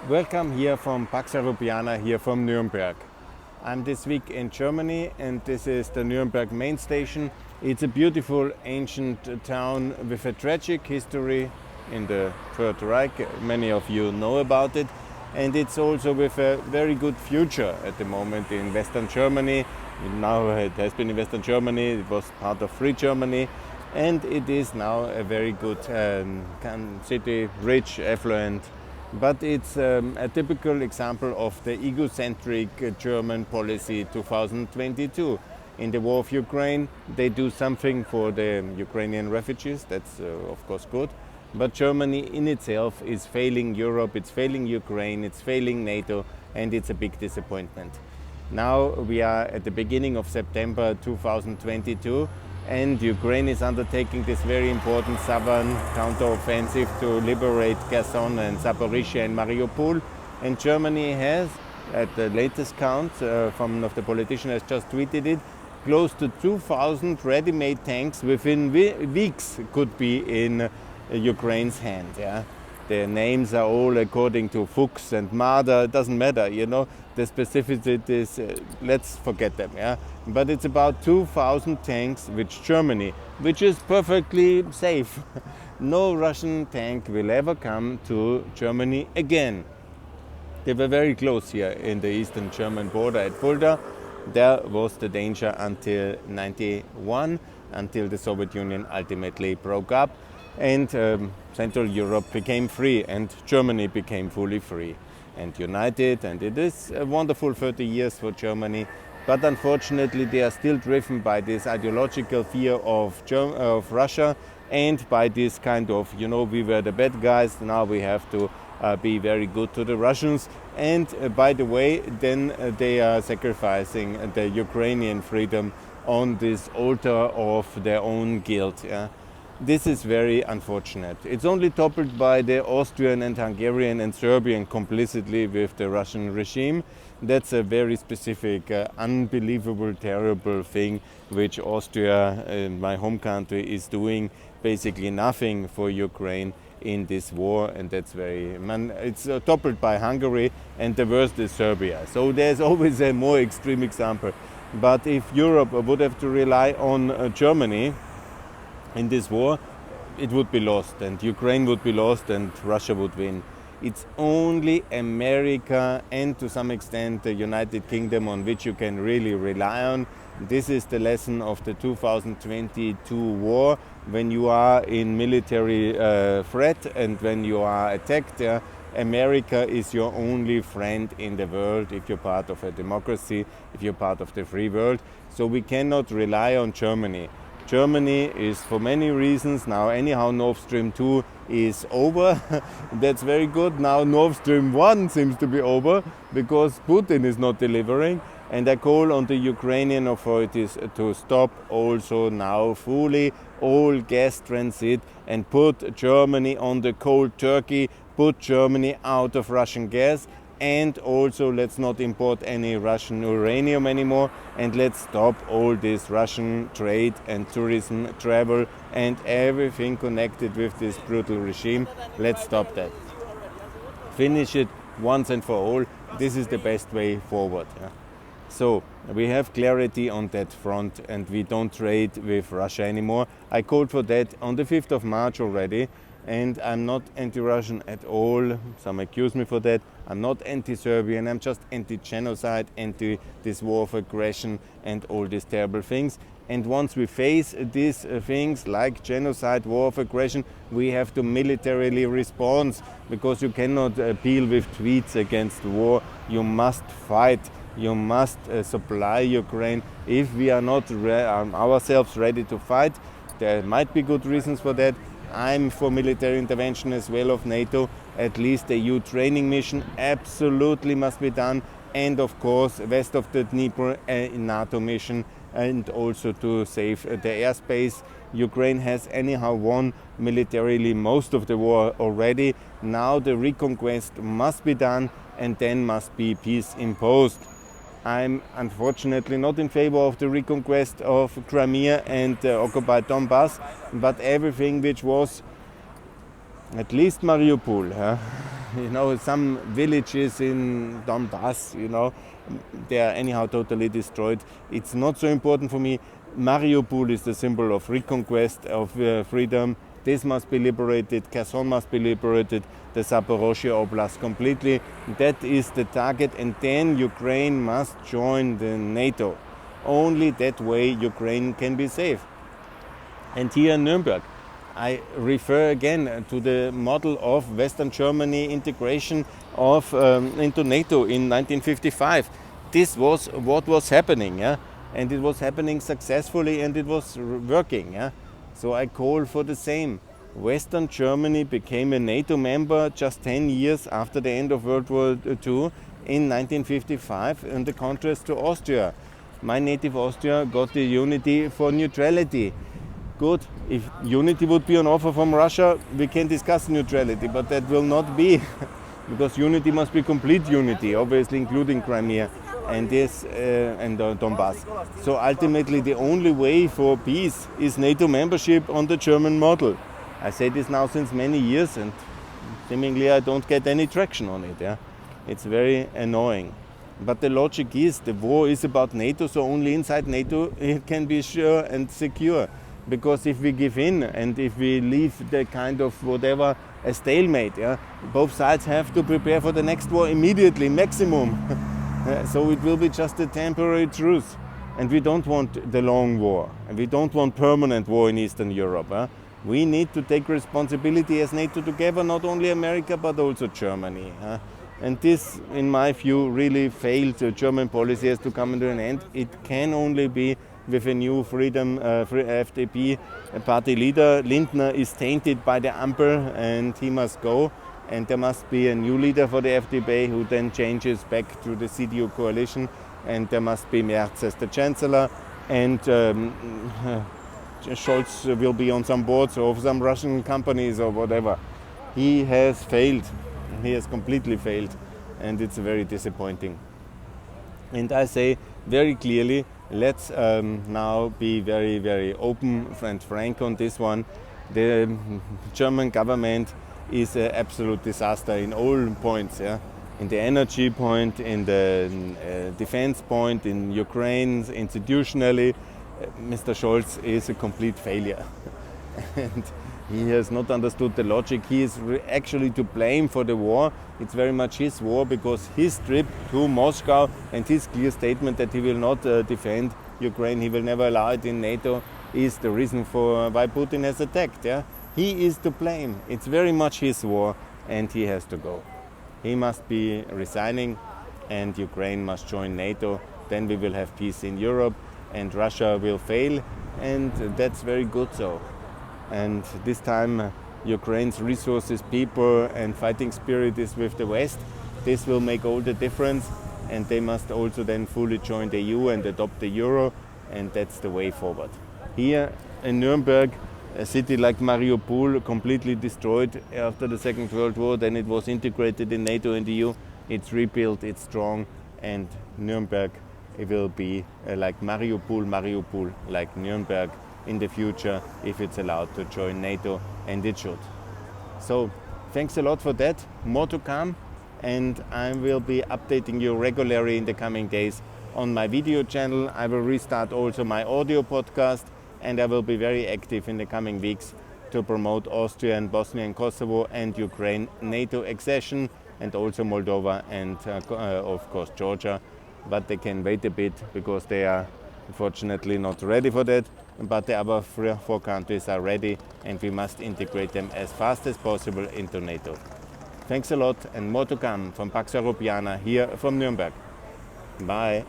Welcome here from Pax Europiana, here from Nuremberg. I'm this week in Germany and this is the Nuremberg main station. It's a beautiful ancient town with a tragic history in the Third Reich. Many of you know about it. And it's also with a very good future at the moment in Western Germany. Now it has been in Western Germany, it was part of Free Germany. And it is now a very good city, rich, affluent. But it's a typical example of the egocentric German policy 2022. In the war of Ukraine, they do something for the Ukrainian refugees, that's of course good. But Germany in itself is failing Europe, it's failing Ukraine, it's failing NATO, and it's a big disappointment. Now we are at the beginning of September 2022. And Ukraine is undertaking this very important southern counteroffensive to liberate Kherson and Zaporizhia and Mariupol. And Germany has, at the latest count, one of the politicians has just tweeted it, close to 2,000 ready-made tanks within weeks could be in Ukraine's hand. Yeah? The names are all according to Fuchs and Marder, it doesn't matter, you know. The specificities, let's forget them. Yeah? But it's about 2,000 tanks which Germany, which is perfectly safe. No Russian tank will ever come to Germany again. They were very close here in the eastern German border at Fulda. There was the danger until 1991, until the Soviet Union ultimately broke up and Central Europe became free and Germany became fully free and united, and it is a wonderful 30 years for Germany. But unfortunately, they are still driven by this ideological fear of Russia and by this kind of, you know, we were the bad guys, now we have to be very good to the Russians. And by the way, then they are sacrificing the Ukrainian freedom on this altar of their own guilt. Yeah? This is very unfortunate. It's only toppled by the Austrian and Hungarian and Serbian complicity with the Russian regime. That's a very specific, unbelievable, terrible thing which Austria, my home country, is doing basically nothing for Ukraine in this war, and that's it's toppled by Hungary, and the worst is Serbia. So there's always a more extreme example. But if Europe would have to rely on Germany in this war, it would be lost, and Ukraine would be lost, and Russia would win. It's only America and to some extent the United Kingdom on which you can really rely on. This is the lesson of the 2022 war. When you are in military threat and when you are attacked, America is your only friend in the world if you're part of a democracy, if you're part of the free world. So we cannot rely on Germany. Germany is, for many reasons, now anyhow Nord Stream 2 is over. That's very good. Now Nord Stream 1 seems to be over because Putin is not delivering. And I call on the Ukrainian authorities to stop also now fully all gas transit and put Germany on the cold turkey, put Germany out of Russian gas. And also let's not import any Russian uranium anymore, and let's stop all this Russian trade and tourism, travel and everything connected with this brutal regime. Let's stop that. Finish it once and for all. This is the best way forward. Yeah? So we have clarity on that front and we don't trade with Russia anymore. I called for that on the 5th of March already. And I'm not anti-Russian at all. Some accuse me for that. I'm not anti-Serbian. I'm just anti-genocide, anti this war of aggression and all these terrible things. And once we face these things like genocide, war of aggression, we have to militarily respond, because you cannot appeal with tweets against war. You must fight. You must supply Ukraine. If we are not ourselves ready to fight, there might be good reasons for that. I'm for military intervention as well of NATO. At least the EU training mission absolutely must be done. And of course, west of the Dnieper, a NATO mission, and also to save the airspace. Ukraine has anyhow won militarily most of the war already. Now the reconquest must be done, and then must be peace imposed. I'm unfortunately not in favor of the reconquest of Crimea and occupied Donbass, but everything which was at least Mariupol, some villages in Donbass, they are anyhow totally destroyed. It's not so important for me. Mariupol is the symbol of reconquest, of freedom. This must be liberated. Kherson must be liberated. The Zaporozhye Oblast completely. That is the target. And then Ukraine must join the NATO. Only that way Ukraine can be safe. And here in Nuremberg, I refer again to the model of Western Germany integration into NATO in 1955. This was what was happening, and it was happening successfully, and it was working. So I call for the same. Western Germany became a NATO member just 10 years after the end of World War II in 1955, in the contrast to Austria. My native Austria got the unity for neutrality. Good. If unity would be on offer from Russia, we can discuss neutrality, but that will not be, because unity must be complete unity, obviously including Crimea and Donbass. So ultimately the only way for peace is NATO membership on the German model. I say this now since many years, and seemingly I don't get any traction on it. It's very annoying. But the logic is the war is about NATO, so only inside NATO it can be sure and secure. Because if we give in and if we leave the kind of whatever a stalemate, both sides have to prepare for the next war immediately, maximum. So it will be just a temporary truce. And we don't want the long war. And we don't want permanent war in Eastern Europe. We need to take responsibility as NATO together, not only America but also Germany. And this, in my view, really failed. German policy has to come to an end. It can only be with a new Freedom FDP party leader. Lindner is tainted by the Ampel and he must go. And there must be a new leader for the FDP who then changes back to the CDU coalition. And there must be Merz as the chancellor. And Scholz will be on some boards of some Russian companies or whatever. He has failed. He has completely failed. And it's very disappointing. And I say very clearly, let's now be very, very open and frank on this one. The German government is an absolute disaster in all points. In the energy point, in the defense point, in Ukraine, institutionally. Mr. Scholz is a complete failure. And he has not understood the logic. He is actually to blame for the war. It's very much his war, because his trip to Moscow and his clear statement that he will not defend Ukraine, he will never allow it in NATO, is the reason for why Putin has attacked. He is to blame. It's very much his war, and he has to go. He must be resigning, and Ukraine must join NATO. Then we will have peace in Europe, and Russia will fail, and that's very good so. And this time Ukraine's resources, people and fighting spirit is with the West. This will make all the difference, and they must also then fully join the EU and adopt the euro, and that's the way forward. Here in Nuremberg, a city like Mariupol, completely destroyed after the Second World War, then it was integrated in NATO and the EU. It's rebuilt, it's strong, and Nuremberg, it will be like Mariupol, like Nuremberg in the future, if it's allowed to join NATO, and it should. So thanks a lot for that. More to come, and I will be updating you regularly in the coming days on my video channel. I will restart also my audio podcast, and I will be very active in the coming weeks to promote Austria and Bosnia and Kosovo and Ukraine NATO accession, and also Moldova and of course Georgia. But they can wait a bit because they are unfortunately not ready for that. But the other four countries are ready, and we must integrate them as fast as possible into NATO. Thanks a lot, and more to come from Pax Europiana here from Nuremberg. Bye.